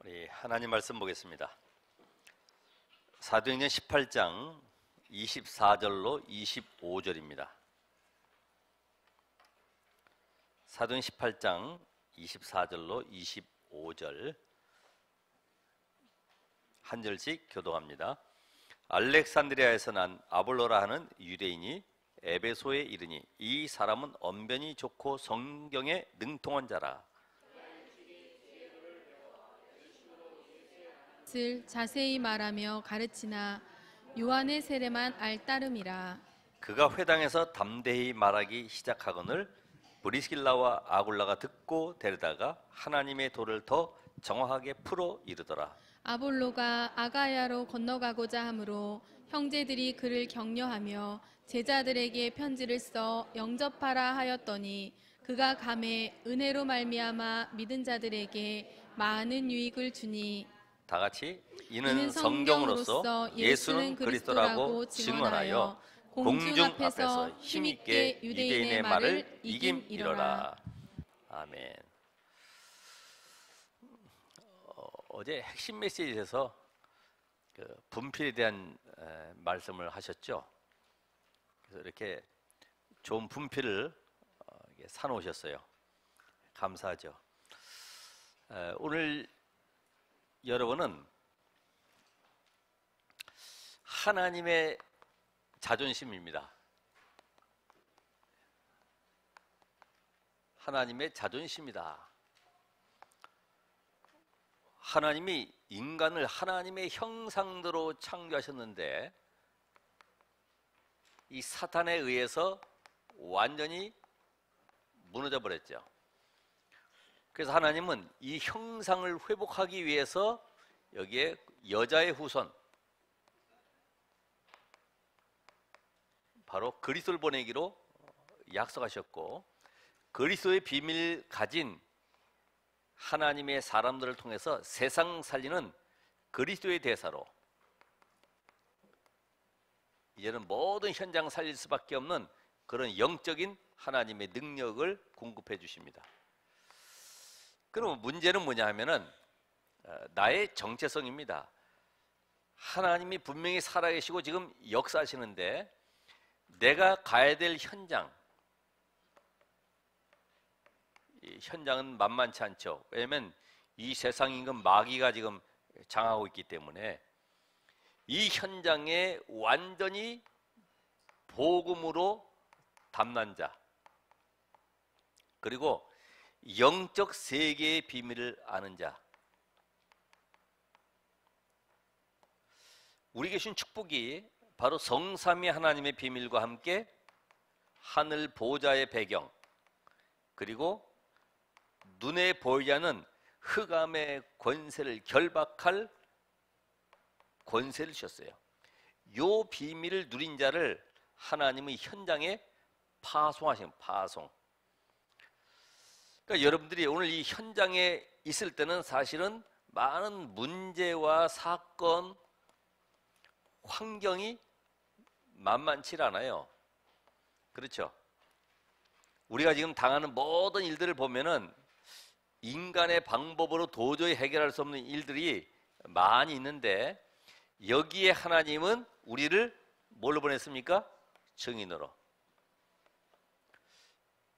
우리 하나님 말씀 보겠습니다. 사도행전 18장 24절로 25절입니다. 사도행 18장 24절로 25절 한 절씩 교독합니다. 알렉산드리아에서 난 아볼로라 하는 유대인이 에베소에 이르니 이 사람은 언변이 좋고 성경에 능통한 자라. 자세히 말하며 가르치나 요한의 세례만 알따름이라. 그가 회당에서 담대히 말하기 시작하거늘 브리스길라와 아굴라가 듣고 데려다가 하나님의 도를 더 정확하게 풀어 이르더라. 아볼로가 아가야로 건너가고자 하므로 형제들이 그를 격려하며 제자들에게 편지를 써 영접하라 하였더니 그가 감에 은혜로 말미암아 믿은 자들에게 많은 유익을 주니 다 같이 이는 성경으로서 예수는 그리스도라고 증언하여 공중 앞에서 힘있게 유대인의 말을 이김이러라. 아멘. 어제 핵심 메시지에서 그 분필에 대한 말씀을 하셨죠. 그래서 이렇게 좋은 분필을 사놓으셨어요. 감사하죠. 오늘 여러분은 하나님의 자존심입니다. 하나님의 자존심이다. 하나님이 인간을 하나님의 형상대로 창조하셨는데 이 사탄에 의해서 완전히 무너져 버렸죠. 그래서 하나님은 이 형상을 회복하기 위해서 여기에 여자의 후손, 바로 그리스도를 보내기로 약속하셨고, 그리스도의 비밀을 가진 하나님의 사람들을 통해서 세상 살리는 그리스도의 대사로 이제는 모든 현장 살릴 수밖에 없는 그런 영적인 하나님의 능력을 공급해 주십니다. 그럼 문제는 뭐냐 하면은 나의 정체성입니다. 하나님이 분명히 살아계시고 지금 역사하시는데 내가 가야 될 현장, 이 현장은 만만치 않죠. 왜냐하면 이 세상 임금 마귀가 지금 장하고 있기 때문에 이 현장에 완전히 복음으로 담난 자, 그리고 영적 세계의 비밀을 아는 자, 우리에게 주신 축복이 바로 성삼위 하나님의 비밀과 함께 하늘 보좌의 배경, 그리고 눈에 보이지 않는 흑암의 권세를 결박할 권세를 주셨어요. 이 비밀을 누린 자를 하나님의 현장에 파송하신 파송. 그러니까 여러분들이 오늘 이 현장에 있을 때는 사실은 많은 문제와 사건, 환경이 만만치 않아요. 그렇죠? 우리가 지금 당하는 모든 일들을 보면은 인간의 방법으로 도저히 해결할 수 없는 일들이 많이 있는데 여기에 하나님은 우리를 뭘로 보냈습니까? 증인으로.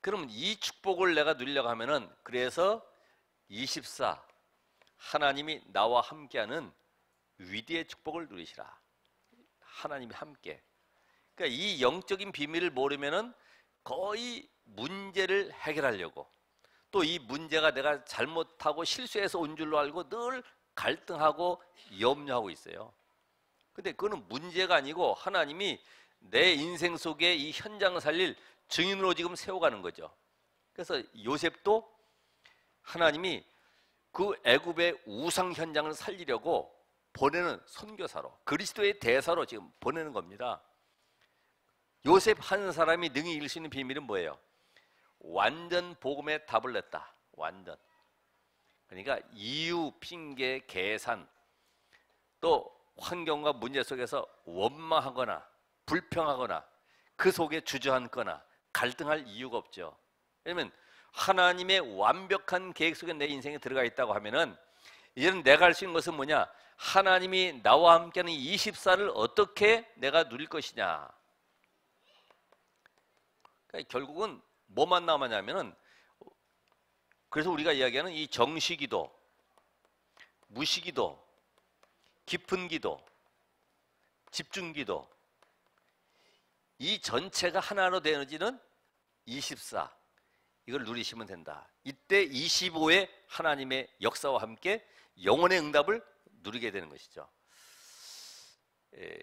그러면 이 축복을 내가 누리려고 하면은 그래서 24 하나님이 나와 함께하는 위대의 축복을 누리시라. 하나님이 함께. 그러니까 이 영적인 비밀을 모르면은 거의 문제를 해결하려고, 또 이 문제가 내가 잘못하고 실수해서 온 줄로 알고 늘 갈등하고 염려하고 있어요. 근데 그거는 문제가 아니고 하나님이 내 인생 속에 이 현장을 살릴 증인으로 지금 세워가는 거죠. 그래서 요셉도 하나님이 그 애굽의 우상 현장을 살리려고 보내는 선교사로, 그리스도의 대사로 지금 보내는 겁니다. 요셉 한 사람이 능히 이룰 수 있는 비밀은 뭐예요? 완전 복음에 답을 냈다. 완전. 그러니까 이유, 핑계, 계산, 또 환경과 문제 속에서 원망하거나 불평하거나 그 속에 주저앉거나 갈등할 이유가 없죠. 왜냐하면 하나님의 완벽한 계획 속에 내 인생에 들어가 있다고 하면은 이제는 내가 할 수 있는 것은 뭐냐? 하나님이 나와 함께하는 24를 어떻게 내가 누릴 것이냐. 그러니까 결국은 뭐만 남았냐면은, 그래서 우리가 이야기하는 이 정시기도, 무시기도, 깊은 기도, 집중기도, 이 전체가 하나로 되어지는 24, 이걸 누리시면 된다. 이때 25의 하나님의 역사와 함께 영혼의 응답을 누리게 되는 것이죠.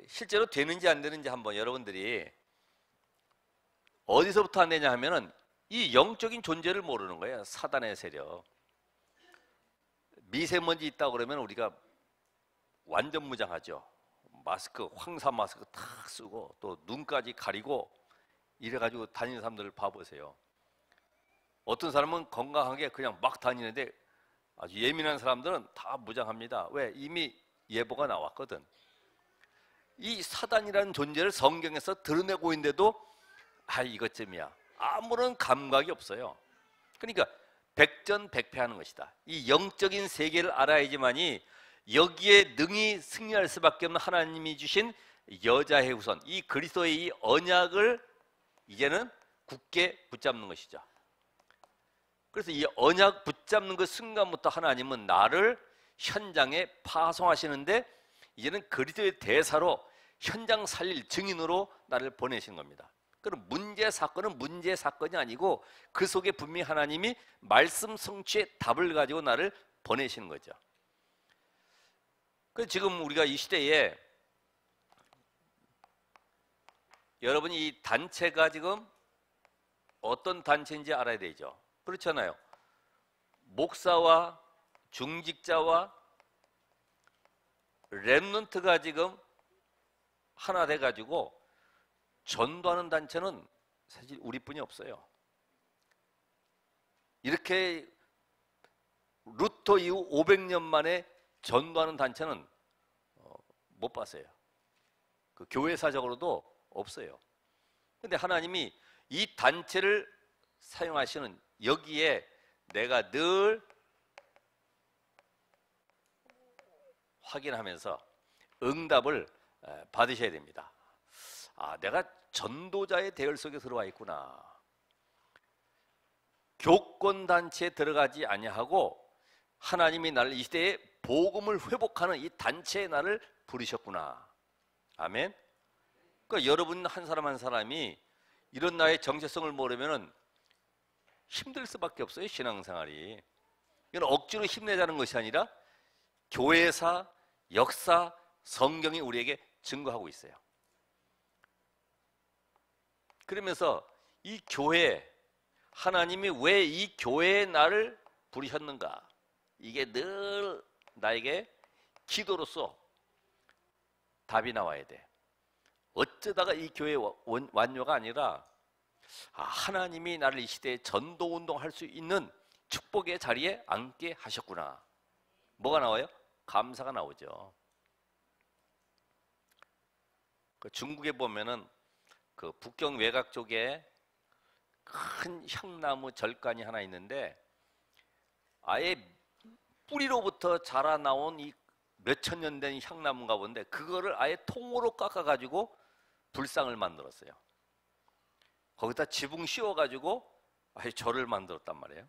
실제로 되는지 안 되는지 한번 여러분들이 어디서부터 안 되냐 하면은 이 영적인 존재를 모르는 거예요. 사단의 세력. 미세먼지 있다고 그러면 우리가 완전 무장하죠. 마스크, 황사 마스크 탁 쓰고 또 눈까지 가리고 이래가지고 다니는 사람들을 봐보세요. 어떤 사람은 건강하게 그냥 막 다니는데 아주 예민한 사람들은 다 무장합니다. 왜? 이미 예보가 나왔거든. 이 사단이라는 존재를 성경에서 드러내고 있는데도 이것쯤이야. 아무런 감각이 없어요. 그러니까 백전백패하는 것이다. 이 영적인 세계를 알아야지만이 여기에 능히 승리할 수밖에 없는 하나님이 주신 여자의 후손, 이 그리스도의 이 언약을 이제는 굳게 붙잡는 것이죠. 그래서 이 언약 붙잡는 그 순간부터 하나님은 나를 현장에 파송하시는데 이제는 그리스도의 대사로 현장 살릴 증인으로 나를 보내신 겁니다. 그럼 문제 사건은 문제 사건이 아니고 그 속에 분명히 하나님이 말씀 성취의 답을 가지고 나를 보내시는 거죠. 그래서 지금 우리가 이 시대에 여러분이 이 단체가 지금 어떤 단체인지 알아야 되죠. 그렇잖아요. 목사와 중직자와 렘넌트가 지금 하나 돼가지고 전도하는 단체는 사실 우리뿐이 없어요. 이렇게 루터 이후 500년 만에 전도하는 단체는 못 봤어요. 그 교회사적으로도 없어요. 그런데 하나님이 이 단체를 사용하시는 여기에 내가 늘 확인하면서 응답을 받으셔야 됩니다. 내가 전도자의 대열 속에 들어와 있구나. 교권단체에 들어가지 아니하고 하나님이 나를 이 시대에 복음을 회복하는 이 단체에 나를 부르셨구나. 아멘. 그러니까 여러분 한 사람 한 사람이 이런 나의 정체성을 모르면은 힘들 수밖에 없어요. 신앙생활이. 이건 억지로 힘내자는 것이 아니라 교회사, 역사, 성경이 우리에게 증거하고 있어요. 그러면서 이 교회, 하나님이 왜 이 교회에 나를 부르셨는가? 이게 늘 나에게 기도로서 답이 나와야 돼. 어쩌다가 이 교회 완료가 아니라 하나님이 나를 이 시대에 전도운동할 수 있는 축복의 자리에 앉게 하셨구나. 뭐가 나와요? 감사가 나오죠. 그 중국에 보면은 그 북경 외곽 쪽에 큰 향나무 절간이 하나 있는데 아예 뿌리로부터 자라나온 이 몇천 년 된 향나무인가 본데 그거를 아예 통으로 깎아가지고 불상을 만들었어요. 거기다 지붕 씌워가지고 아예 절을 만들었단 말이에요.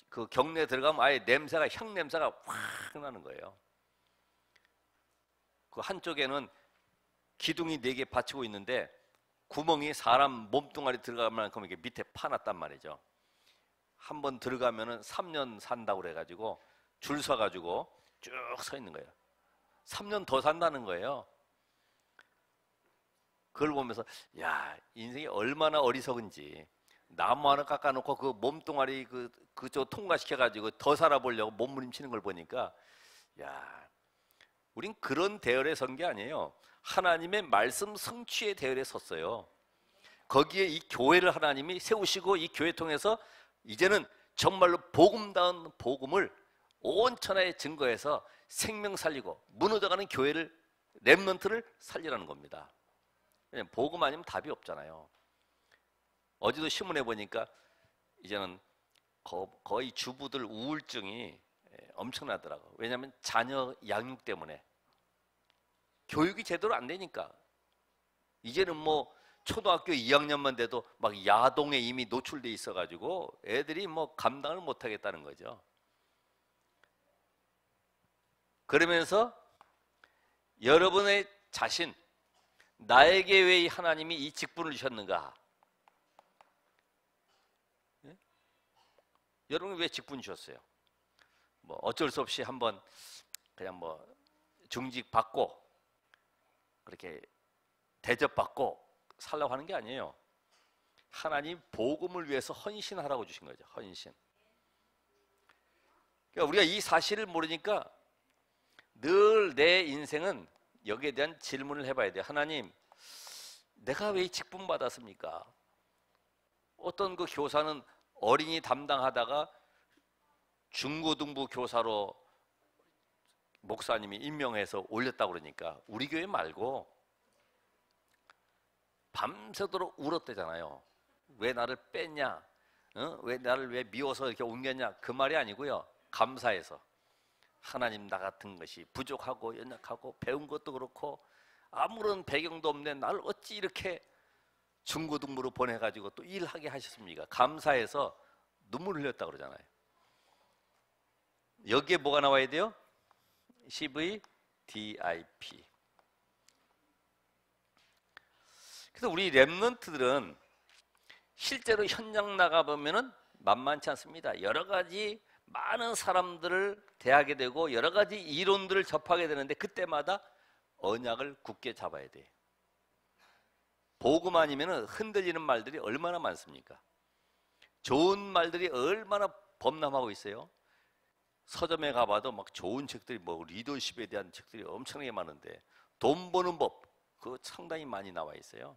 그 경내에 들어가면 아예 냄새가, 향 냄새가 확 나는 거예요. 그 한쪽에는 기둥이 4개 받치고 있는데 구멍이 사람 몸뚱아리 들어갈 만큼 이게 밑에 파놨단 말이죠. 한번 들어가면은 3년 산다고 그래가지고 줄 서가지고 쭉 서 있는 거예요. 3년 더 산다는 거예요. 그걸 보면서 야, 인생이 얼마나 어리석은지. 나무 하나 깎아놓고 그 몸뚱아리 그쪽 통과시켜가지고 더 살아보려고 몸부림치는 걸 보니까 야, 우린 그런 대열에 선 게 아니에요. 하나님의 말씀 성취의 대열에 섰어요. 거기에 이 교회를 하나님이 세우시고 이 교회 통해서 이제는 정말로 복음다운 복음을 온 천하에 증거해서 생명 살리고 무너져가는 교회를, 렘넌트를 살리라는 겁니다. 왜냐면 복음 아니면 답이 없잖아요. 어제도 신문에 보니까 이제는 거의 주부들 우울증이 엄청나더라고. 왜냐하면 자녀 양육 때문에 교육이 제대로 안 되니까. 이제는 뭐 초등학교 2학년만 돼도 막 야동에 이미 노출돼 있어가지고 애들이 뭐 감당을 못하겠다는 거죠. 그러면서 여러분의 자신, 나에게 왜 하나님이 이 직분을 주셨는가? 예? 여러분 왜 직분 주셨어요? 뭐 어쩔 수 없이 한번 그냥 뭐 중직 받고 그렇게 대접받고 살라고 하는 게 아니에요. 하나님 복음을 위해서 헌신하라고 주신 거죠. 헌신. 그러니까 우리가 이 사실을 모르니까 늘 내 인생은 여기에 대한 질문을 해봐야 돼요. 하나님, 내가 왜 이 직분 받았습니까? 어떤 그 교사는 어린이 담당하다가 중고등부 교사로 목사님이 임명해서 올렸다고 그러니까 우리 교회 말고 밤새도록 울었대잖아요. 왜 나를 뺐냐? 왜 나를 왜 미워서 이렇게 옮겼냐? 그 말이 아니고요. 감사해서 하나님 나 같은 것이 부족하고 연약하고 배운 것도 그렇고 아무런 배경도 없는 나를 어찌 이렇게 중고등부로 보내가지고 또 일하게 하셨습니까? 감사해서 눈물 흘렸다고 그러잖아요. 여기에 뭐가 나와야 돼요? CVDIP. 그래서 우리 랩런트들은 실제로 현장 나가보면은 만만치 않습니다. 여러 가지 많은 사람들을 대하게 되고 여러 가지 이론들을 접하게 되는데 그때마다 언약을 굳게 잡아야 돼요. 복음 아니면은 흔들리는 말들이 얼마나 많습니까? 좋은 말들이 얼마나 범람하고 있어요. 서점에 가봐도 막 좋은 책들이 뭐 리더십에 대한 책들이 엄청나게 많은데 돈 버는 법 그거 상당히 많이 나와 있어요.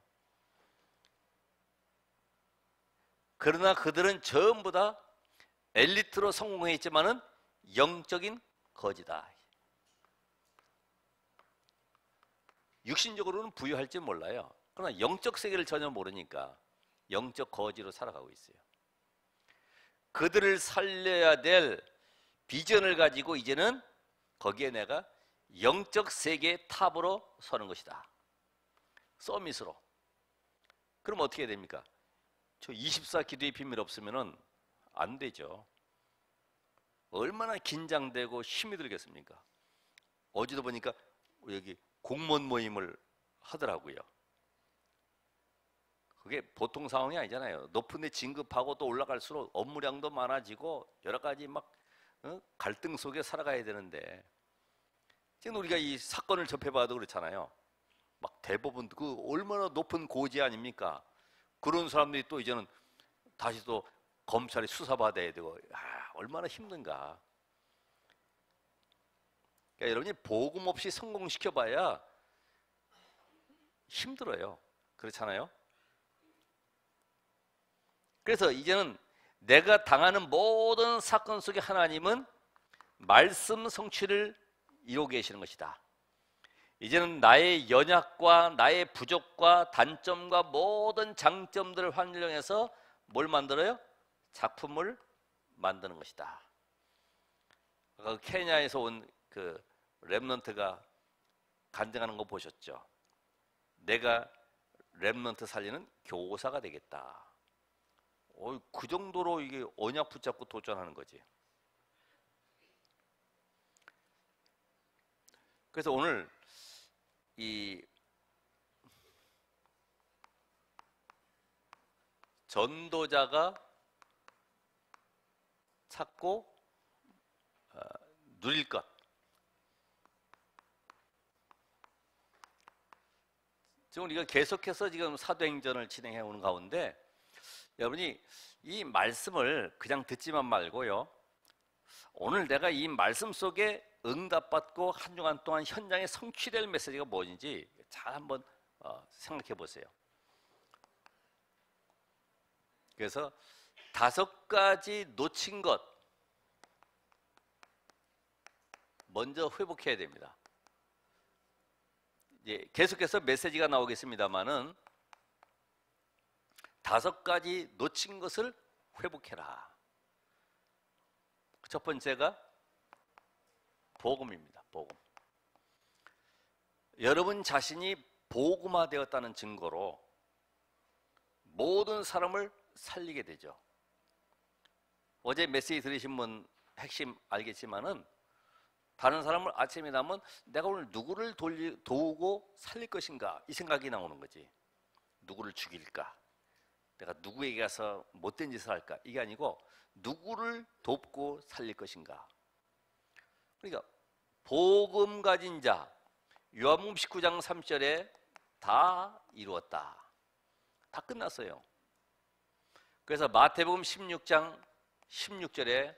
그러나 그들은 전부 다 엘리트로 성공했지만은 영적인 거지다. 육신적으로는 부유할지 몰라요. 그러나 영적 세계를 전혀 모르니까 영적 거지로 살아가고 있어요. 그들을 살려야 될 비전을 가지고 이제는 거기에 내가 영적 세계의 탑으로 서는 것이다. 서밋으로. 그럼 어떻게 됩니까? 저 24 기도의 비밀 없으면은 안 되죠. 얼마나 긴장되고 힘이 들겠습니까? 어제도 보니까 여기 공무원 모임을 하더라고요. 그게 보통 상황이 아니잖아요. 높은 데 진급하고 또 올라갈수록 업무량도 많아지고 여러 가지 막 갈등 속에 살아가야 되는데 지금 우리가 이 사건을 접해봐도 그렇잖아요. 막 대법원 그 얼마나 높은 고지 아닙니까? 그런 사람들이 또 이제는 다시 또 검찰이 수사받아야 되고 얼마나 힘든가. 그러니까 여러분이 복음 없이 성공시켜봐야 힘들어요. 그렇잖아요? 그래서 이제는 내가 당하는 모든 사건 속에 하나님은 말씀 성취를 이루고 계시는 것이다. 이제는 나의 연약과 나의 부족과 단점과 모든 장점들을 활용해서 뭘 만들어요? 작품을 만드는 것이다. 아까 케냐에서 온 그 랩런트가 간증하는 거 보셨죠? 내가 랩런트 살리는 교사가 되겠다. 그 정도로 이게 언약 붙잡고 도전하는 거지. 그래서 오늘 이 전도자가 찾고 누릴 것. 지금 우리가 계속해서 지금 사도행전을 진행해 오는 가운데 여러분이 이 말씀을 그냥 듣지만 말고요. 오늘 내가 이 말씀 속에 응답받고 한 주간 동안 현장에 성취될 메시지가 뭔지 잘 한번 생각해 보세요. 그래서 5가지 놓친 것 먼저 회복해야 됩니다. 이제 계속해서 메시지가 나오겠습니다만은 5가지 놓친 것을 회복해라. 첫 번째가 복음입니다. 복음. 여러분 자신이 복음화되었다는 증거로 모든 사람을 살리게 되죠. 어제 메시지 들으신 분 핵심 알겠지만은 다른 사람을 아침에 나면 내가 오늘 누구를 도우고 살릴 것인가 이 생각이 나오는 거지. 누구를 죽일까? 내가 누구에게 가서 못된 짓을 할까? 이게 아니고 누구를 돕고 살릴 것인가? 그러니까 복음 가진 자 요한복음 19장 3절에 다 이루었다. 다 끝났어요. 그래서 마태복음 16장 16절에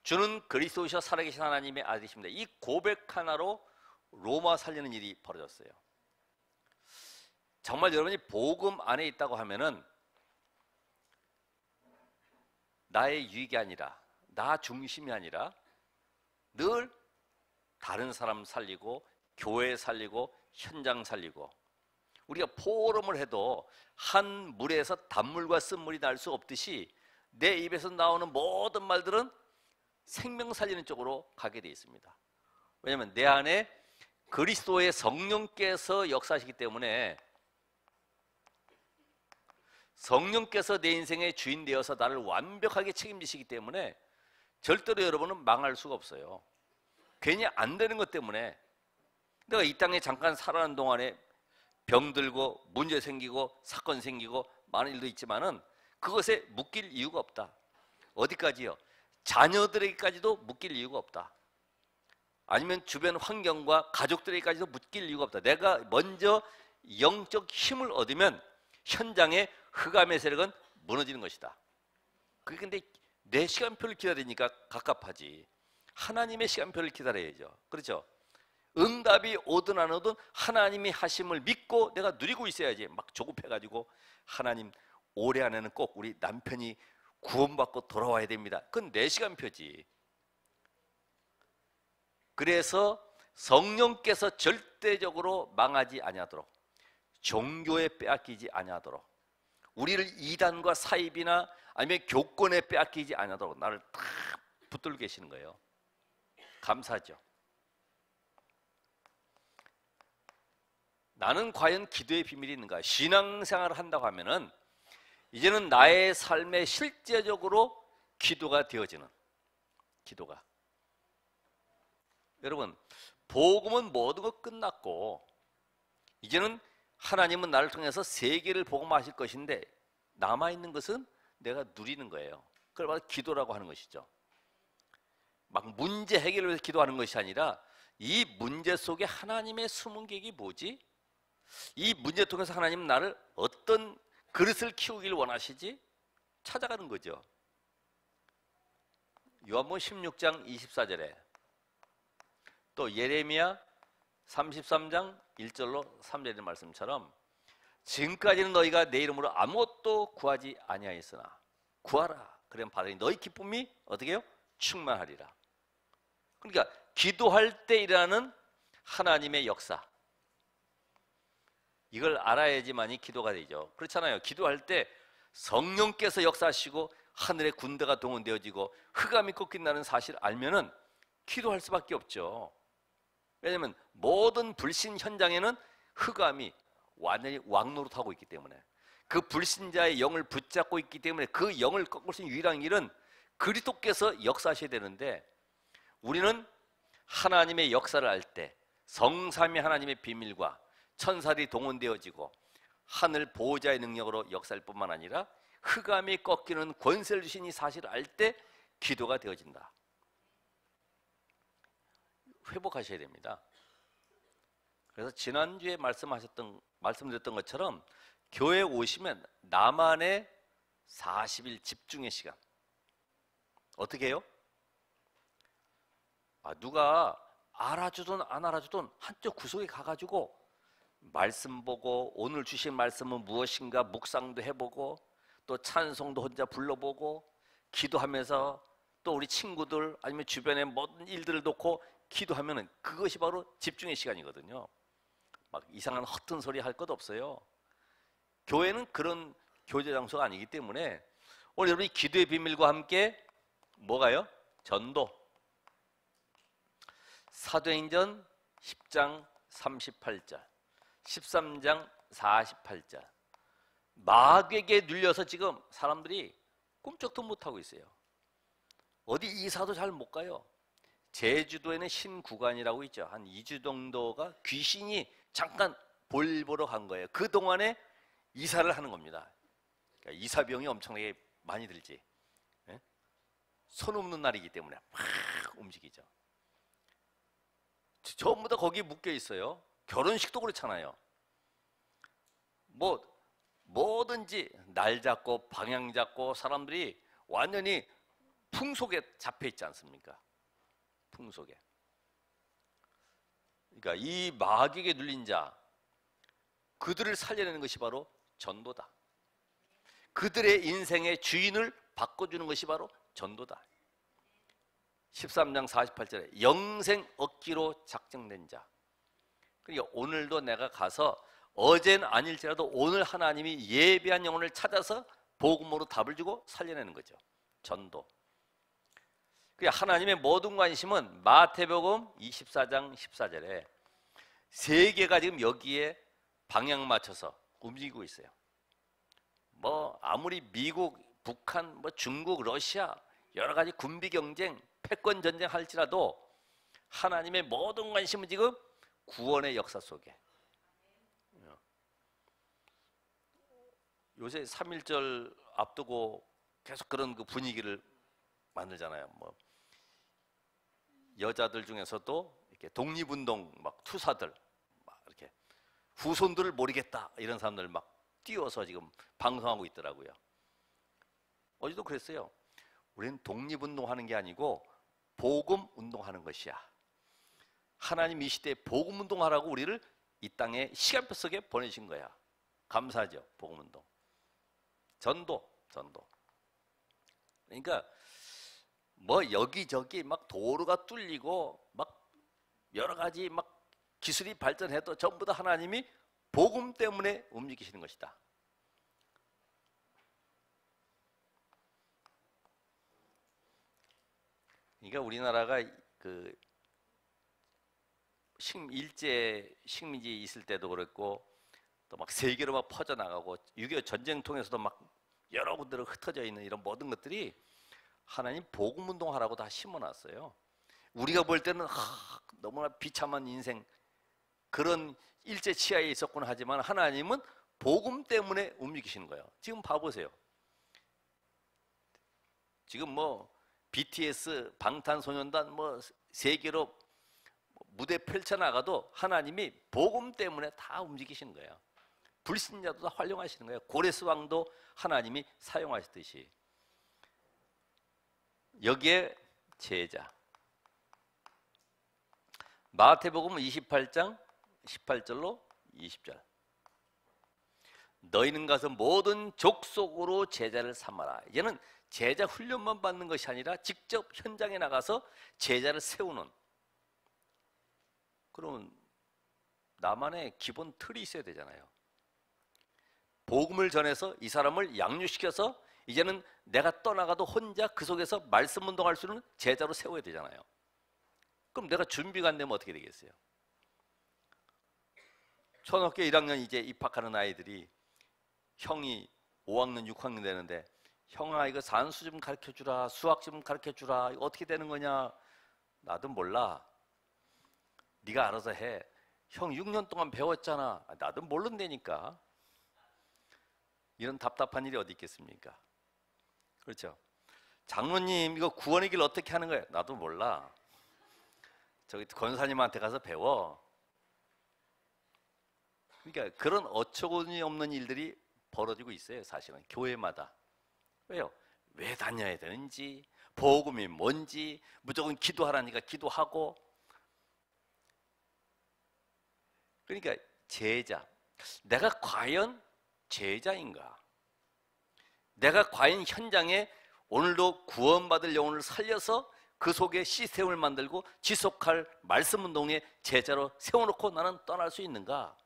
주는 그리스도이셔 살아계신 하나님의 아들이십니다. 이 고백 하나로 로마 살리는 일이 벌어졌어요. 정말 여러분이 복음 안에 있다고 하면은 나의 유익이 아니라 나 중심이 아니라 늘 다른 사람 살리고 교회 살리고 현장 살리고 우리가 포럼을 해도 한 물에서 단물과 쓴물이 날 수 없듯이 내 입에서 나오는 모든 말들은 생명 살리는 쪽으로 가게 되어 있습니다. 왜냐하면 내 안에 그리스도의 성령께서 역사하시기 때문에 성령께서 내 인생의 주인 되어서 나를 완벽하게 책임지시기 때문에 절대로 여러분은 망할 수가 없어요. 괜히 안 되는 것 때문에 내가 이 땅에 잠깐 살아가는 동안에 병들고 문제 생기고 사건 생기고 많은 일도 있지만은 그것에 묶일 이유가 없다. 어디까지요? 자녀들에게까지도 묶일 이유가 없다. 아니면 주변 환경과 가족들에게까지도 묶일 이유가 없다. 내가 먼저 영적 힘을 얻으면 현장의 흑암의 세력은 무너지는 것이다. 그게 근데 내 시간표를 기다리니까 갑갑하지. 하나님의 시간표를 기다려야죠. 그렇죠? 응답이 오든 안 오든 하나님이 하심을 믿고 내가 누리고 있어야지. 막 조급해가지고 하나님 올해 안에는 꼭 우리 남편이 구원받고 돌아와야 됩니다. 그건 내 시간표지. 그래서 성령께서 절대적으로 망하지 아니하도록 종교에 빼앗기지 아니하도록 우리를 이단과 사입이나 아니면 교권에 빼앗기지 아니하도록 나를 다 붙들고 계시는 거예요. 감사하죠. 나는 과연 기도의 비밀이 있는가? 신앙생활을 한다고 하면은 이제는 나의 삶에 실제적으로 기도가 되어지는 기도가. 여러분, 복음은 모든 것 끝났고 이제는 하나님은 나를 통해서 세계를 복음하실 것인데 남아있는 것은 내가 누리는 거예요. 그걸 바로 기도라고 하는 것이죠. 막 문제 해결을 위해서 기도하는 것이 아니라 이 문제 속에 하나님의 숨은 계획이 뭐지? 이 문제 통해서 하나님은 나를 어떤 그릇을 키우길 원하시지? 찾아가는 거죠. 요한복음 16장 24절에 또 예레미야 33장 1절로 3절의 말씀처럼 지금까지는 너희가 내 이름으로 아무것도 구하지 아니하였으나 구하라 그러면 받으니 너희 기쁨이 어떻게 해요? 충만하리라. 그러니까 기도할 때 일어나는 하나님의 역사, 이걸 알아야지만이 기도가 되죠. 그렇잖아요. 기도할 때 성령께서 역사하시고 하늘의 군대가 동원되어지고 흑암이 꺾인다는 사실을 알면은 기도할 수밖에 없죠. 왜냐하면 모든 불신 현장에는 흑암이 완전히 왕노릇하고 있기 때문에 그 불신자의 영을 붙잡고 있기 때문에 그 영을 꺾을 수 있는 유일한 길은 그리스도께서 역사하셔야 되는데 우리는 하나님의 역사를 알 때 성삼위 하나님의 비밀과 천사들이 동원되어지고 하늘 보호자의 능력으로 역사할 뿐만 아니라 흑암이 꺾이는 권세를 주신 이 사실을 알 때 기도가 되어진다. 회복하셔야 됩니다. 그래서 지난주에 말씀드렸던 것처럼 교회에 오시면 나만의 40일 집중의 시간. 어떻게 해요? 누가 알아주든 안 알아주든 한쪽 구석에 가가지고 말씀 보고 오늘 주신 말씀은 무엇인가 묵상도 해보고 또 찬송도 혼자 불러보고 기도하면서 또 우리 친구들 아니면 주변의 모든 일들을 놓고 기도하면은 그것이 바로 집중의 시간이거든요. 막 이상한 허튼 소리 할 것 없어요. 교회는 그런 교제 장소가 아니기 때문에 오늘 여러분이 기도의 비밀과 함께 뭐가요? 전도. 사도행전 10장 38절, 13장 48절. 마귀에게 눌려서 지금 사람들이 꿈쩍도 못하고 있어요. 어디 이사도 잘 못 가요. 제주도에는 신구간이라고 있죠. 한 2주 정도가 귀신이 잠깐 볼 보러 간 거예요. 그동안에 이사를 하는 겁니다. 그러니까 이사 비용이 엄청나게 많이 들지. 예? 손 없는 날이기 때문에 막 움직이죠. 전부 다 거기에 묶여 있어요. 결혼식도 그렇잖아요. 뭐든지 날 잡고 방향 잡고 사람들이 완전히 풍속에 잡혀 있지 않습니까? 풍속에. 그러니까 이 마귀에게 눌린 자, 그들을 살려내는 것이 바로 전도다. 그들의 인생의 주인을 바꿔주는 것이 바로 전도다. 13장 48절에 영생 얻기로 작정된 자. 그러니까 오늘도 내가 가서 어젠 아닐지라도 오늘 하나님이 예비한 영혼을 찾아서 복음으로 답을 주고 살려내는 거죠. 전도. 그러니까 하나님의 모든 관심은 마태복음 24장 14절에 세계가 지금 여기에 방향 맞춰서 움직이고 있어요. 아무리 미국, 북한, 중국, 러시아 여러 가지 군비 경쟁, 패권 전쟁 할지라도 하나님의 모든 관심은 지금 구원의 역사 속에. 요새 3.1절 앞두고 계속 그런 그 분위기를 만들잖아요. 여자들 중에서도 이렇게 독립운동 투사들 이렇게 후손들을 모르겠다 이런 사람들 막 띄워서 지금 방송하고 있더라고요. 어제도 그랬어요. 우리는 독립운동하는 게 아니고 복음 운동하는 것이야. 하나님 이 시대에 복음 운동하라고 우리를 이 땅에 시간표 속에 보내신 거야. 감사하죠. 복음 운동. 전도. 그러니까 여기저기 도로가 뚫리고 여러 가지 기술이 발전해도 전부 다 하나님이 복음 때문에 움직이시는 것이다. 그러니까 우리나라가 일제 식민지 있을 때도 그랬고 또 세계로 퍼져나가고 6.25 전쟁 통해서도 여러 군데로 흩어져 있는 이런 모든 것들이 하나님 복음 운동하라고 다 심어놨어요. 우리가 볼 때는 너무나 비참한 인생 그런 일제 치하에 있었구나 하지만 하나님은 복음 때문에 움직이시는 거예요. 지금 봐보세요. 지금 BTS, 방탄소년단 세계로 무대 펼쳐나가도 하나님이 복음 때문에 다 움직이시는 거예요. 불신자도 다 활용하시는 거예요. 고레스 왕도 하나님이 사용하시듯이. 여기에 제자. 마태복음 28장 18절로 20절. 너희는 가서 모든 족속으로 제자를 삼아라. 이제는 제자 훈련만 받는 것이 아니라 직접 현장에 나가서 제자를 세우는. 그러면 나만의 기본 틀이 있어야 되잖아요. 복음을 전해서 이 사람을 양육시켜서 이제는 내가 떠나가도 혼자 그 속에서 말씀 운동할 수 있는 제자로 세워야 되잖아요. 그럼 내가 준비가 안 되면 어떻게 되겠어요? 초등학교 1학년 이제 입학하는 아이들이 형이 5학년, 6학년 되는데 형아 이거 산수 좀 가르쳐주라, 수학 좀 가르쳐주라, 이거 어떻게 되는 거냐? 나도 몰라. 네가 알아서 해. 형 6년 동안 배웠잖아. 나도 모른다니까. 이런 답답한 일이 어디 있겠습니까? 그렇죠? 장로님 이거 구원의 길 어떻게 하는 거예요? 나도 몰라. 저기 권사님한테 가서 배워. 그러니까 그런 어처구니 없는 일들이 벌어지고 있어요. 사실은 교회마다. 왜요? 왜 다녀야 되는지, 복음이 뭔지, 무조건 기도하라니까 기도하고. 그러니까 제자. 내가 과연 제자인가? 내가 과연 현장에 오늘도 구원받을 영혼을 살려서 그 속에 시스템을 만들고 지속할 말씀 운동의 제자로 세워놓고 나는 떠날 수 있는가?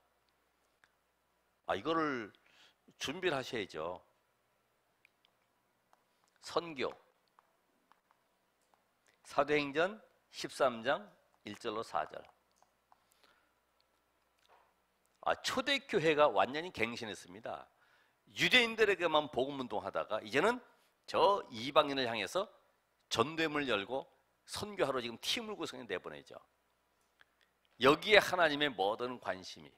이거를 준비를 하셔야죠. 선교. 사도행전 13장 1절로 4절. 초대교회가 완전히 갱신했습니다. 유대인들에게만 복음운동하다가 이제는 저 이방인을 향해서 전도회를 열고 선교하러 지금 팀을 구성해 내보내죠. 여기에 하나님의 모든 관심이,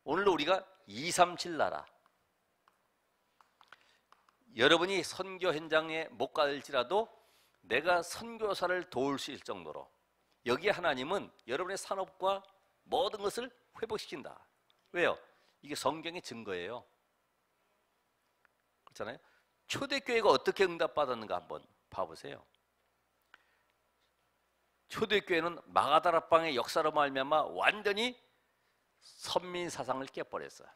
오늘도 우리가 237 나라, 여러분이 선교 현장에 못 갈지라도 내가 선교사를 도울 수 있을 정도로 여기에 하나님은 여러분의 산업과 모든 것을 회복시킨다. 왜요? 이게 성경의 증거예요. 그렇잖아요. 초대교회가 어떻게 응답받았는가 한번 봐보세요. 초대교회는 마가다락방의 역사로 말미암아 완전히 선민 사상을 깨버렸어요.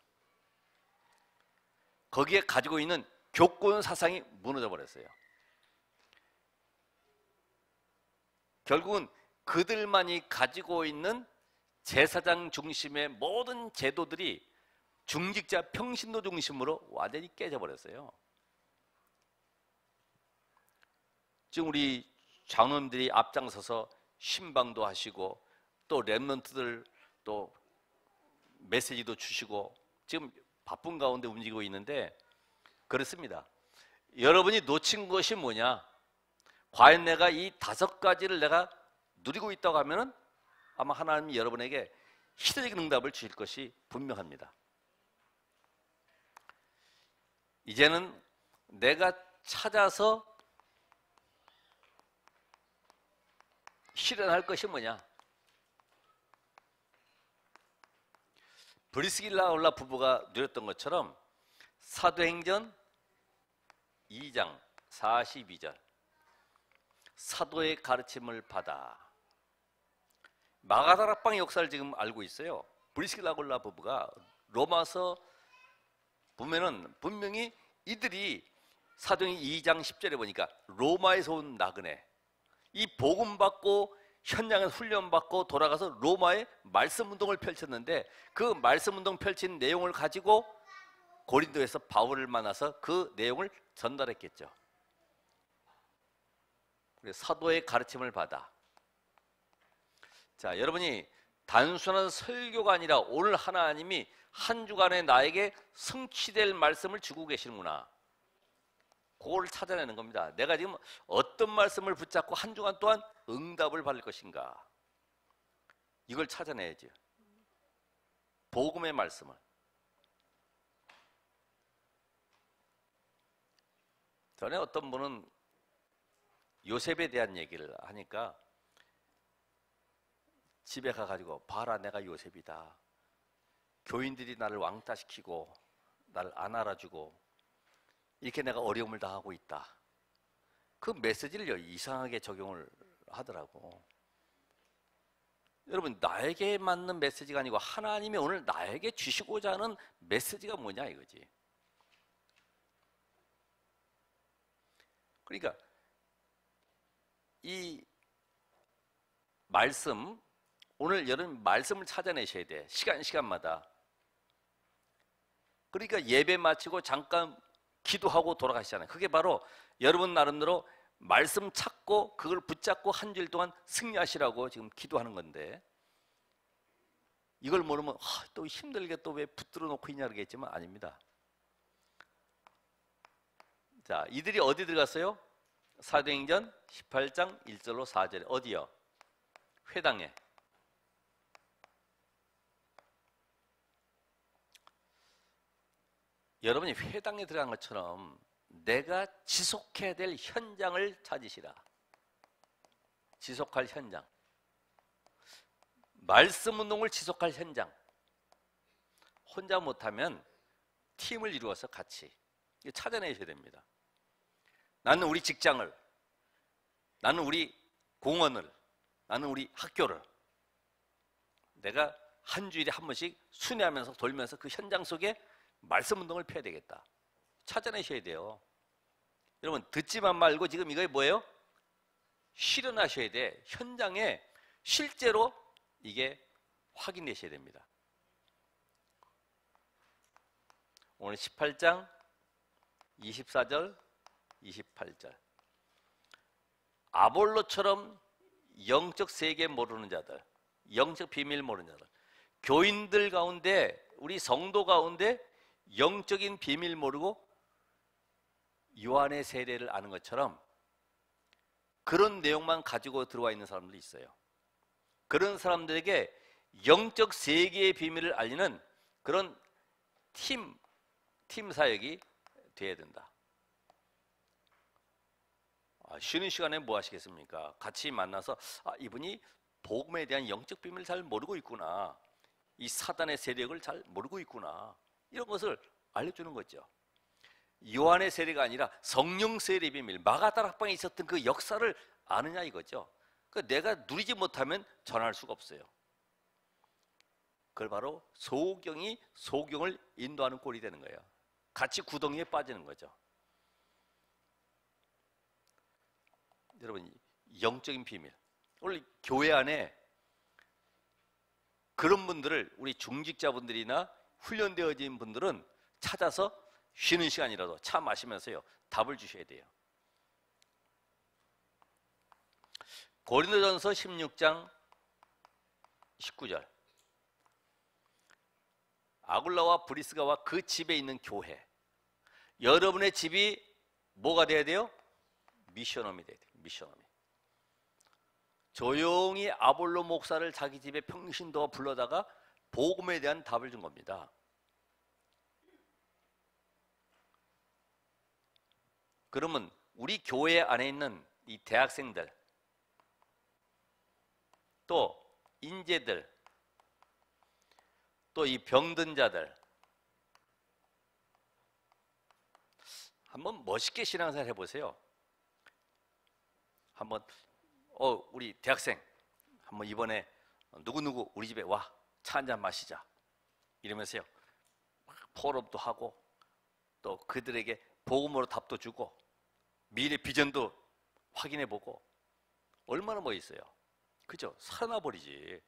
거기에 가지고 있는 교권 사상이 무너져 버렸어요. 결국은 그들만이 가지고 있는 제사장 중심의 모든 제도들이 중직자 평신도 중심으로 완전히 깨져버렸어요. 지금 우리 장로님들이 앞장서서 신방도 하시고 또 렘넌트들 또 메시지도 주시고 지금 바쁜 가운데 움직이고 있는데, 그렇습니다. 여러분이 놓친 것이 뭐냐? 과연 내가 이 5가지를 내가 누리고 있다고 하면은 아마 하나님이 여러분에게 희대적인 응답을 주실 것이 분명합니다. 이제는 내가 찾아서 실현할 것이 뭐냐? 브리스길라 아굴라 부부가 누렸던 것처럼 사도행전 2장 42절, 사도의 가르침을 받아. 마가다락방의 역사를 지금 알고 있어요. 브리스길라 아굴라 부부가 로마서 보면은 분명히 이들이 사도행전 2장 10절에 보니까 로마에서 온 나그네, 이 복음 받고 현장에서 훈련 받고 돌아가서 로마에 말씀 운동을 펼쳤는데, 그 말씀 운동 펼친 내용을 가지고 고린도에서 바울을 만나서 그 내용을 전달했겠죠. 그래서 사도의 가르침을 받아. 자, 여러분이 단순한 설교가 아니라 오늘 하나님이 한 주간에 나에게 성취될 말씀을 주고 계시는구나, 그걸 찾아내는 겁니다. 내가 지금 어떤 말씀을 붙잡고 한 주간 동안 응답을 받을 것인가, 이걸 찾아내야죠. 복음의 말씀을. 전에 어떤 분은 요셉에 대한 얘기를 하니까 집에 가가지고, 봐라 내가 요셉이다, 교인들이 나를 왕따시키고 나를 안 알아주고 이렇게 내가 어려움을 당하고 있다, 그 메시지를 이상하게 적용을 하더라고. 여러분, 나에게 맞는 메시지가 아니고 하나님이 오늘 나에게 주시고자 하는 메시지가 뭐냐 이거지. 그러니까 이 말씀, 오늘 여러분 말씀을 찾아내셔야 돼, 시간마다. 그러니까 예배 마치고 잠깐 기도하고 돌아가시잖아요. 그게 바로 여러분 나름대로 말씀 찾고 그걸 붙잡고 한 주일 동안 승리하시라고 지금 기도하는 건데, 이걸 모르면 또 힘들게 또 왜 붙들어 놓고 있냐 그러겠지만 아닙니다. 자, 이들이 어디 들어갔어요? 사도행전 18장 1절로 4절에 어디요? 회당에. 여러분이 회당에 들어간 것처럼 내가 지속해야 될 현장을 찾으시라. 지속할 현장, 말씀 운동을 지속할 현장. 혼자 못하면 팀을 이루어서 같이 찾아내셔야 됩니다. 나는 우리 직장을, 나는 우리 공원을, 나는 우리 학교를 내가 한 주일에 한 번씩 순회하면서 돌면서 그 현장 속에 말씀 운동을 펴야 되겠다, 찾아내셔야 돼요. 여러분, 듣지만 말고 지금 이거 뭐예요? 실현하셔야 돼. 현장에 실제로 이게 확인되셔야 됩니다. 오늘 18장 24절 28절 아볼로처럼 영적 세계 모르는 자들, 영적 비밀 모르는 자들, 교인들 가운데, 우리 성도 가운데 영적인 비밀 모르고 요한의 세례를 아는 것처럼 그런 내용만 가지고 들어와 있는 사람들이 있어요. 그런 사람들에게 영적 세계의 비밀을 알리는 그런 팀 사역이 돼야 된다. 쉬는 시간에 뭐 하시겠습니까? 같이 만나서 이분이 복음에 대한 영적 비밀을 잘 모르고 있구나, 이 사단의 세력을 잘 모르고 있구나, 이런 것을 알려주는 거죠. 요한의 세례가 아니라 성령 세례 비밀, 마가다락방에 있었던 그 역사를 아느냐 이거죠. 그러니까 내가 누리지 못하면 전할 수가 없어요. 그걸 바로 소경이 소경을 인도하는 꼴이 되는 거예요. 같이 구덩이에 빠지는 거죠. 여러분, 영적인 비밀, 오늘 교회 안에 그런 분들을, 우리 중직자분들이나 훈련되어진 분들은 찾아서 쉬는 시간이라도 차 마시면서요 답을 주셔야 돼요. 고린도전서 16장 19절, 아굴라와 브리스가와 그 집에 있는 교회, 여러분의 집이 뭐가 돼야 돼요? 미션홈이 돼야 돼요. 미션홈이. 조용히 아볼로 목사를 자기 집에 평신도가 불러다가 복음에 대한 답을 준 겁니다. 그러면 우리 교회 안에 있는 이 대학생들, 또 인재들, 또 이 병든 자들, 한번 멋있게 신앙생활 해보세요. 한번 우리 대학생 한번 이번에 누구누구 우리 집에 와, 차 한잔 마시자 이러면서요 포럼도 하고, 또 그들에게 복음으로 답도 주고, 미래 비전도 확인해보고, 얼마나 멋있어요. 그죠? 살아나버리지.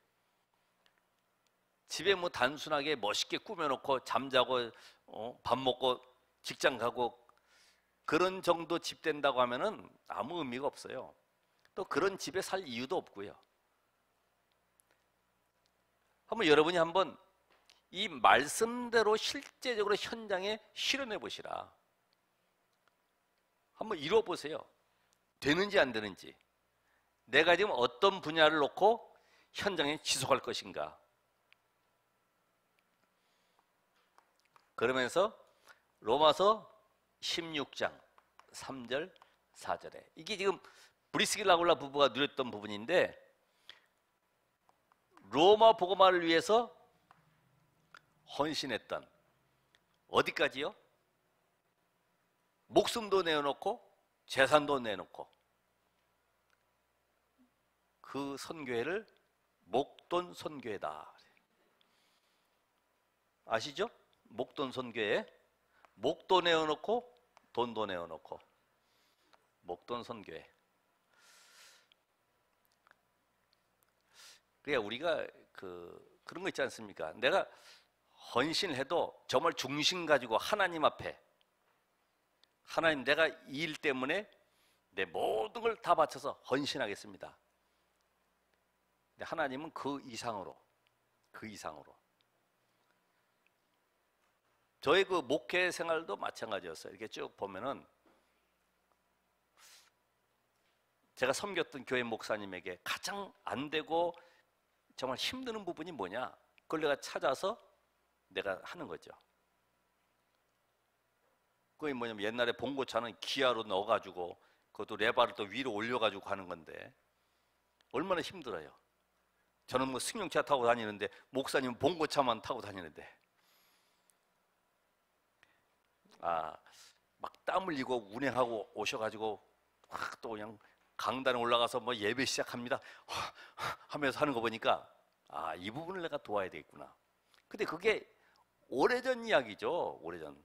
집에 뭐 단순하게 멋있게 꾸며놓고 잠자고 밥 먹고 직장 가고 그런 정도 집 된다고 하면은 아무 의미가 없어요. 또 그런 집에 살 이유도 없고요. 여러분이 한번 이 말씀대로 실제적으로 현장에 실현해 보시라. 한번 이루어 보세요. 되는지 안 되는지. 내가 지금 어떤 분야를 놓고 현장에 지속할 것인가. 그러면서 로마서 16장 3절 4절에, 이게 지금 브리스길라 아굴라 부부가 누렸던 부분인데, 로마 복음화를 위해서 헌신했던, 어디까지요? 목숨도 내어놓고 재산도 내놓고 그 선교회를 목돈 선교회다. 아시죠? 목돈 선교회, 목도 내어놓고 돈도 내어놓고 목돈 선교회. 그러니까 우리가 그런 거 있지 않습니까? 내가 헌신을 해도 정말 중심 가지고 하나님 앞에, 하나님, 내가 이 일 때문에 내 모든 걸 다 바쳐서 헌신하겠습니다. 근데 하나님은 그 이상으로 저의 그 목회 생활도 마찬가지였어요. 이렇게 쭉 보면은 제가 섬겼던 교회 목사님에게 가장 안 되고 정말 힘드는 부분이 뭐냐, 그걸 내가 찾아서 내가 하는 거죠. 그게 뭐냐면, 옛날에 봉고차는 기아로 넣어가지고 그것도 레바를 또 위로 올려가지고 가는 건데 얼마나 힘들어요. 저는 뭐 승용차 타고 다니는데 목사님은 봉고차만 타고 다니는데 막 땀 흘리고 운행하고 오셔가지고 확 또 그냥 강단에 올라가서 뭐 예배 시작합니다 하면서 하는 거 보니까 이 부분을 내가 도와야 되겠구나. 근데 그게 오래전 이야기죠. 오래전.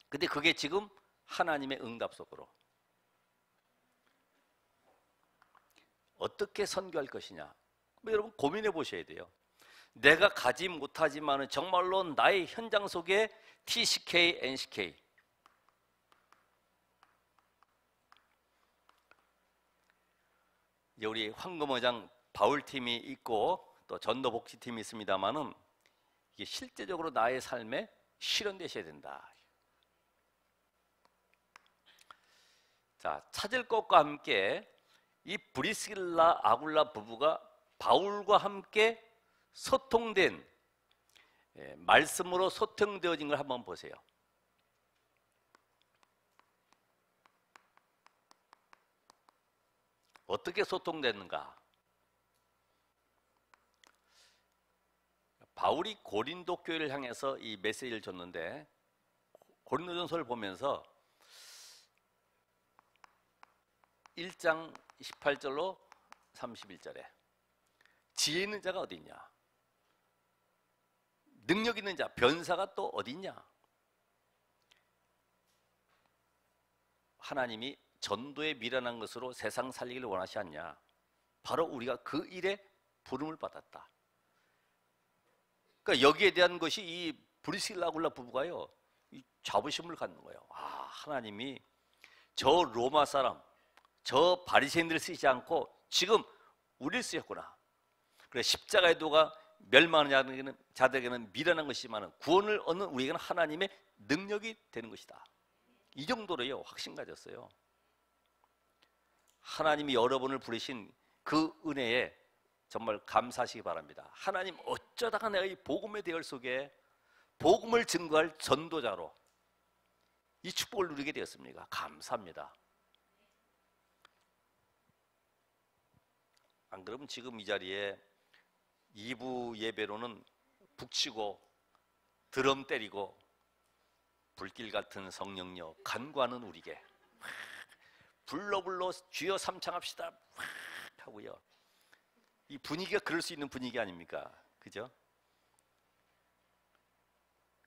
근데 그게 지금 하나님의 응답 속으로 어떻게 선교할 것이냐, 여러분 고민해 보셔야 돼요. 내가 가지 못하지만은 정말로 나의 현장 속에 TCK, NCK, 이제 우리 황금어장 바울팀이 있고 또 전도복지팀이 있습니다만은 이게 실제적으로 나의 삶에 실현되셔야 된다. 자, 찾을 것과 함께 이 브리스길라 아굴라 부부가 바울과 함께 소통된 말씀으로 소통되어진 걸 한번 보세요. 어떻게 소통됐는가? 바울이 고린도 교회를 향해서 이 메시지를 줬는데 고린도전서를 보면서 1장 18절로 31절에 지혜 있는 자가 어디 있냐? 능력 있는 자, 변사가 또 어디 있냐? 하나님이 전도에 미련한 것으로 세상 살리기를 원하시 않냐? 바로 우리가 그 일에 부름을 받았다. 그러니까 여기에 대한 것이 이 브리스길라 아굴라 부부가요, 이 자부심을 갖는 거예요. 아, 하나님이 저 로마 사람, 저 바리새인들을 쓰지 않고 지금 우리를 쓰셨구나. 그래, 십자가의 도가 멸망하는 자들에게는 미련한 것이지만 구원을 얻는 우리에게는 하나님의 능력이 되는 것이다. 이 정도로요 확신 가졌어요. 하나님이 여러분을 부르신 그 은혜에 정말 감사하시기 바랍니다. 하나님, 어쩌다가 내가 이 복음의 대열 속에 복음을 증거할 전도자로 이 축복을 누리게 되었습니까? 감사합니다. 안 그러면 지금 이 자리에 2부 예배로는 북치고 드럼 때리고 불길 같은 성령여 간구하는 우리에게 불러 주여 삼창합시다 하고요. 이 분위기가 그럴 수 있는 분위기 아닙니까? 그죠?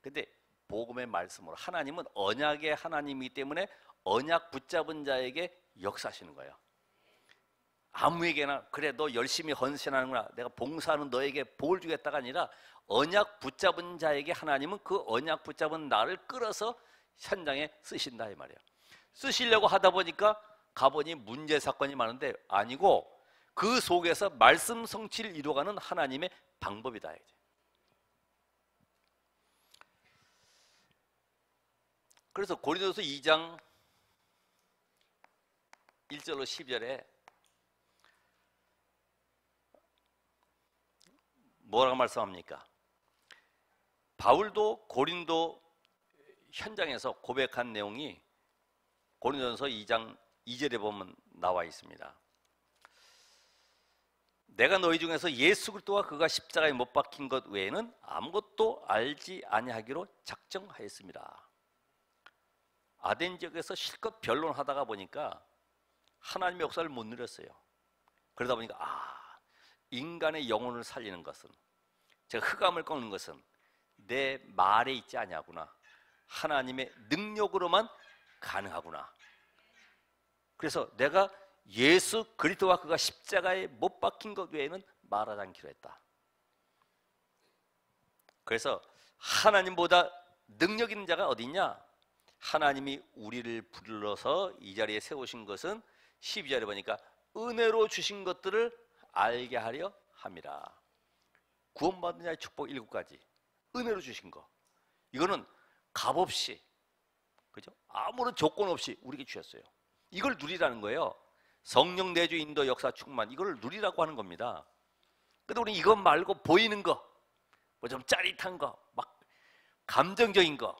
근데 복음의 말씀으로 하나님은 언약의 하나님이기 때문에 언약 붙잡은 자에게 역사하시는 거예요. 아무에게나 그래 너 열심히 헌신하는구나, 내가 봉사하는 너에게 복을 주겠다가 아니라 언약 붙잡은 자에게 하나님은 그 언약 붙잡은 나를 끌어서 현장에 쓰신다 이 말이에요. 쓰시려고 하다 보니까 가보니 문제 사건이 많은데 아니고 그 속에서 말씀 성취를 이루어가는 하나님의 방법이다. 그래서 고린도서 2장 1절로 10절에 뭐라고 말씀합니까? 바울도 고린도 현장에서 고백한 내용이 고린도전서 2장 2절에 보면 나와 있습니다. 내가 너희 중에서 예수 그리스도와 그가 십자가에 못 박힌 것 외에는 아무것도 알지 아니하기로 작정하였습니다. 아덴 지역에서 실컷 변론하다가 보니까 하나님의 역사를 못 누렸어요. 그러다 보니까 인간의 영혼을 살리는 것은, 제가 흑암을 꺾는 것은 내 말에 있지 아니하구나. 하나님의 능력으로만 가능하구나. 그래서 내가 예수 그리스도와 그가 십자가에 못 박힌 것 외에는 말하지 않기로 했다. 그래서 하나님보다 능력 있는 자가 어디 있냐? 하나님이 우리를 불러서 이 자리에 세우신 것은 12절에 보니까 은혜로 주신 것들을 알게 하려 함이라. 구원받은 자의 축복 7가지 은혜로 주신 거, 이거는 값없이, 그죠? 아무런 조건 없이 우리에게 주셨어요. 이걸 누리라는 거예요. 성령 내주 인도 역사 충만, 이걸 누리라고 하는 겁니다. 근데 우리 이것 말고 보이는 거, 뭐 좀 짜릿한 거, 막 감정적인 거,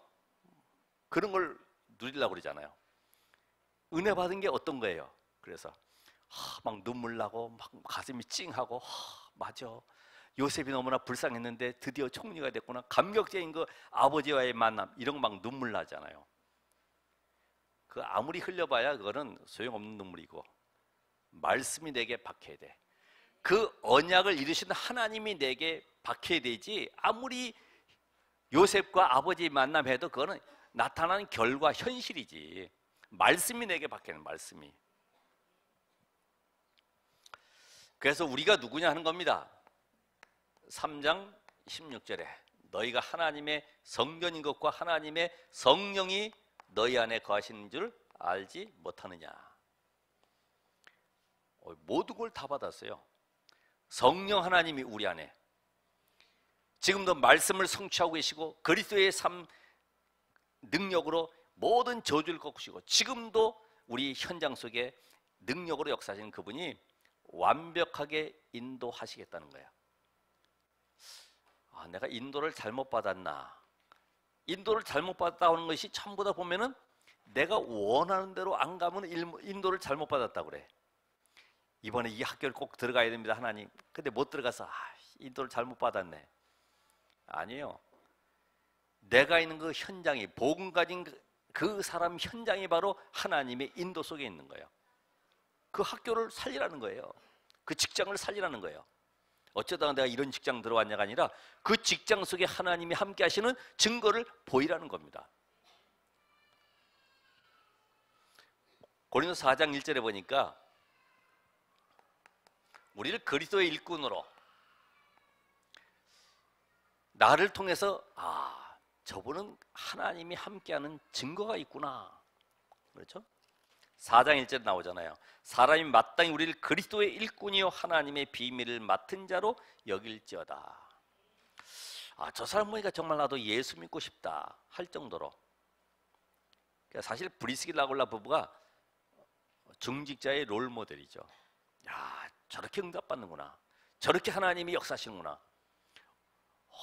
그런 걸 누리려고 그러잖아요. 은혜 받은 게 어떤 거예요? 그래서 막 눈물 나고 막 가슴이 찡하고, 맞아, 요셉이 너무나 불쌍했는데 드디어 총리가 됐구나, 감격적인 그 아버지와의 만남, 이런 거 막 눈물 나잖아요. 그 아무리 흘려봐야 그거는 소용없는 눈물이고, 말씀이 내게 박혀야 돼. 그 언약을 이루신 하나님이 내게 박혀야 되지, 아무리 요셉과 아버지 만남해도 그거는 나타나는 결과, 현실이지. 말씀이 내게 박히는, 말씀이. 그래서 우리가 누구냐 하는 겁니다. 3장 16절에 너희가 하나님의 성전인 것과 하나님의 성령이 너희 안에 거하시는 줄 알지 못하느냐. 모든 걸 다 받았어요. 성령 하나님이 우리 안에 지금도 말씀을 성취하고 계시고 그리스도의 삶 능력으로 모든 저주를 꺾으시고 지금도 우리 현장 속에 능력으로 역사하시는 그분이 완벽하게 인도하시겠다는 거예요. 아, 내가 인도를 잘못 받았나? 인도를 잘못 받았다는 것이 전부 다 보면은 내가 원하는 대로 안 가면 인도를 잘못 받았다고 그래. 이번에 이 학교를 꼭 들어가야 됩니다, 하나님. 근데 못 들어가서 인도를 잘못 받았네. 아니에요. 내가 있는 그 현장이, 복음 가진 그 사람 현장이 바로 하나님의 인도 속에 있는 거예요. 그 학교를 살리라는 거예요. 그 직장을 살리라는 거예요. 어쩌다가 내가 이런 직장 들어왔냐가 아니라 그 직장 속에 하나님이 함께 하시는 증거를 보이라는 겁니다. 고린도서 4장 1절에 보니까 우리를 그리스도의 일꾼으로 나를 통해서 저분은 하나님이 함께하는 증거가 있구나. 그렇죠? 4장 1절에 나오잖아요. 사람이 마땅히 우리를 그리스도의 일꾼이요 하나님의 비밀을 맡은 자로 여길지어다. 저 사람 보니까 정말 나도 예수 믿고 싶다 할 정도로. 사실 브리스길라 아굴라 부부가 중직자의 롤 모델이죠. 야, 저렇게 응답받는구나. 저렇게 하나님이 역사하시는구나.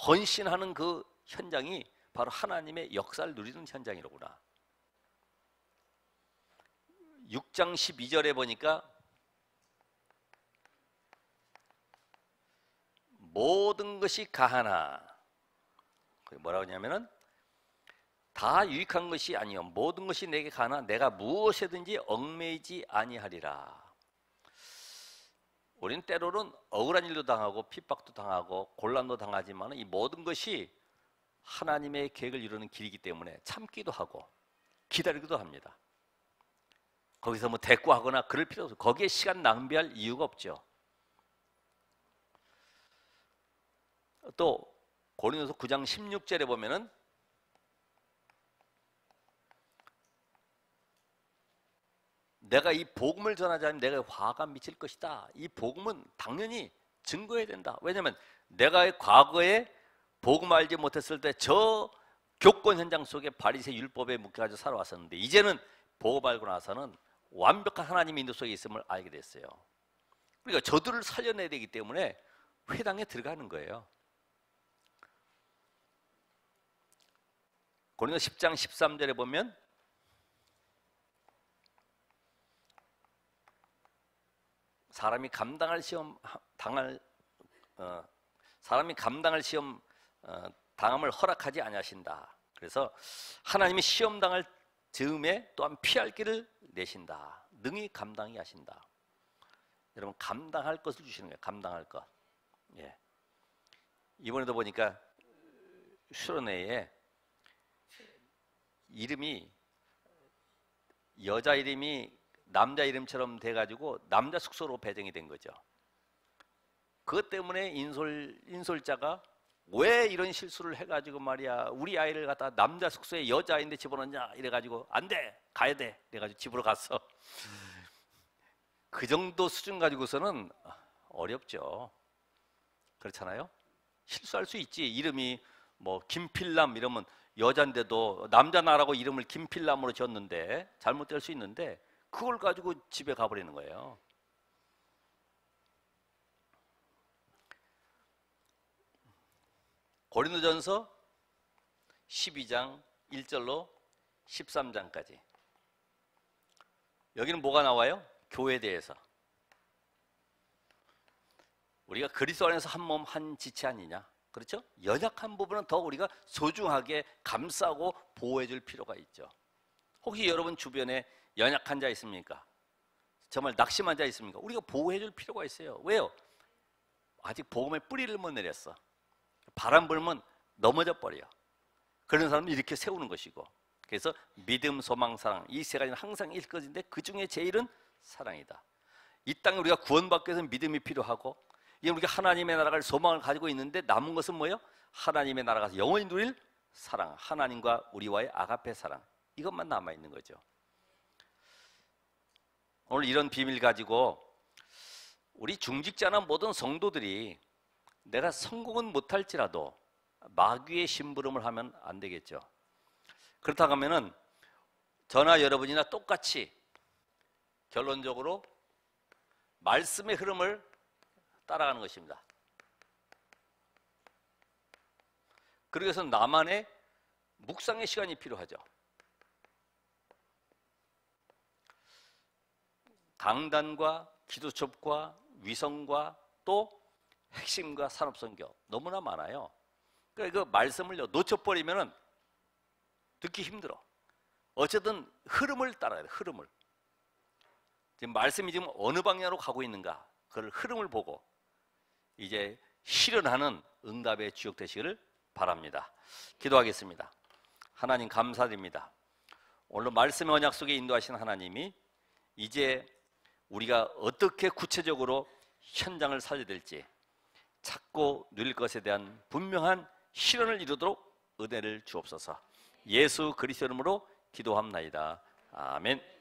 헌신하는 그 현장이 바로 하나님의 역사를 누리는 현장이로구나. 6장 12절에 보니까 모든 것이 가하나, 뭐라고 하냐면은 다 유익한 것이 아니요 모든 것이 내게 가하나 내가 무엇에든지 얽매이지 아니하리라. 우리는 때로는 억울한 일도 당하고 핍박도 당하고 곤란도 당하지만 이 모든 것이 하나님의 계획을 이루는 길이기 때문에 참기도 하고 기다리기도 합니다. 거기서 뭐 대꾸하거나 그럴 필요 없어요. 거기에 시간 낭비할 이유가 없죠. 또 고린도서 9장 16절에 보면은 내가 이 복음을 전하지 않으면 내가 화가 미칠 것이다. 이 복음은 당연히 증거해야 된다. 왜냐하면 내가 과거에 복음 알지 못했을 때 저 교권 현장 속에 바리새 율법에 묶여가지고 살아왔었는데 이제는 복음 알고 나서는 완벽한 하나님의 인도 속에 있음을 알게 됐어요. 그러니까 저들을 살려내야 되기 때문에 회당에 들어가는 거예요. 고린도서 10장 13절에 보면 사람이 감당할 시험 당함을 허락하지 아니하신다. 그래서 하나님이 시험 당할 즈음에 또한 피할 길을 내신다. 능히 감당이 하신다. 여러분 감당할 것을 주시는 거예요. 감당할 것. 예. 이번에도 보니까 슈로네에 이름이 여자 이름이 남자 이름처럼 돼가지고 남자 숙소로 배정이 된 거죠. 그것 때문에 인솔자가 왜 이런 실수를 해가지고 말이야 우리 아이를 갖다 남자 숙소에 여자아이인데 집어넣냐 이래가지고 안 돼 가야 돼 이래가지고 집으로 갔어. 그 정도 수준 가지고서는 어렵죠. 그렇잖아요. 실수할 수 있지. 이름이 뭐 김필남 이러면 여잔데도 남자 나라고 이름을 김필남으로 지었는데 잘못될 수 있는데 그걸 가지고 집에 가버리는 거예요. 고린도전서 12장 1절로 13장까지 여기는 뭐가 나와요? 교회에 대해서. 우리가 그리스도 안에서 한 몸 한 지체 아니냐? 그렇죠? 연약한 부분은 더 우리가 소중하게 감싸고 보호해 줄 필요가 있죠. 혹시 여러분 주변에 연약한 자 있습니까? 정말 낙심한 자 있습니까? 우리가 보호해 줄 필요가 있어요. 왜요? 아직 복음의 뿌리를 못 내렸어. 바람 불면 넘어져 버려. 그런 사람은 이렇게 세우는 것이고. 그래서 믿음, 소망, 사랑 이 세 가지는 항상 일거진데 그 중에 제일은 사랑이다. 이 땅에 우리가 구원받기 위해서 믿음이 필요하고 이 우리가 하나님의 나라를 소망을 가지고 있는데 남은 것은 뭐예요? 하나님의 나라가 영원히 누릴 사랑, 하나님과 우리와의 아가페 사랑 이것만 남아 있는 거죠. 오늘 이런 비밀 가지고 우리 중직자나 모든 성도들이 내가 성공은 못할지라도 마귀의 심부름을 하면 안 되겠죠. 그렇다고 하면은 저나 여러분이나 똑같이 결론적으로 말씀의 흐름을 따라가는 것입니다. 그러기 위해서 나만의 묵상의 시간이 필요하죠. 강단과 기도첩과 위성과 또 핵심과 산업선교 너무나 많아요. 그러니까 그 말씀을 놓쳐버리면 듣기 힘들어. 어쨌든 흐름을 따라야 돼. 흐름을. 지금 말씀이 지금 어느 방향으로 가고 있는가, 그걸 흐름을 보고 이제 실현하는 응답의 주역 되시기를 바랍니다. 기도하겠습니다. 하나님 감사드립니다. 오늘 말씀의 언약 속에 인도하신 하나님이 이제 우리가 어떻게 구체적으로 현장을 살려야 될지 찾고 누릴 것에 대한 분명한 실현을 이루도록 은혜를 주옵소서. 예수 그리스도 이름으로 기도합나이다. 아멘.